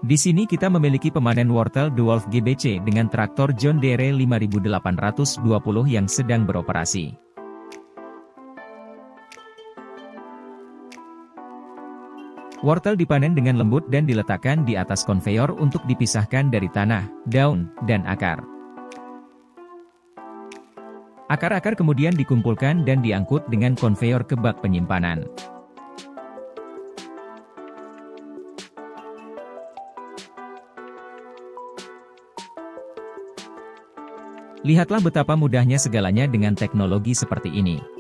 Di sini kita memiliki pemanen wortel DeWolf GBC dengan traktor John Deere 5820 yang sedang beroperasi. Wortel dipanen dengan lembut dan diletakkan di atas konveyor untuk dipisahkan dari tanah, daun, dan akar. Akar-akar kemudian dikumpulkan dan diangkut dengan konveyor ke bak penyimpanan. Lihatlah betapa mudahnya segalanya dengan teknologi seperti ini.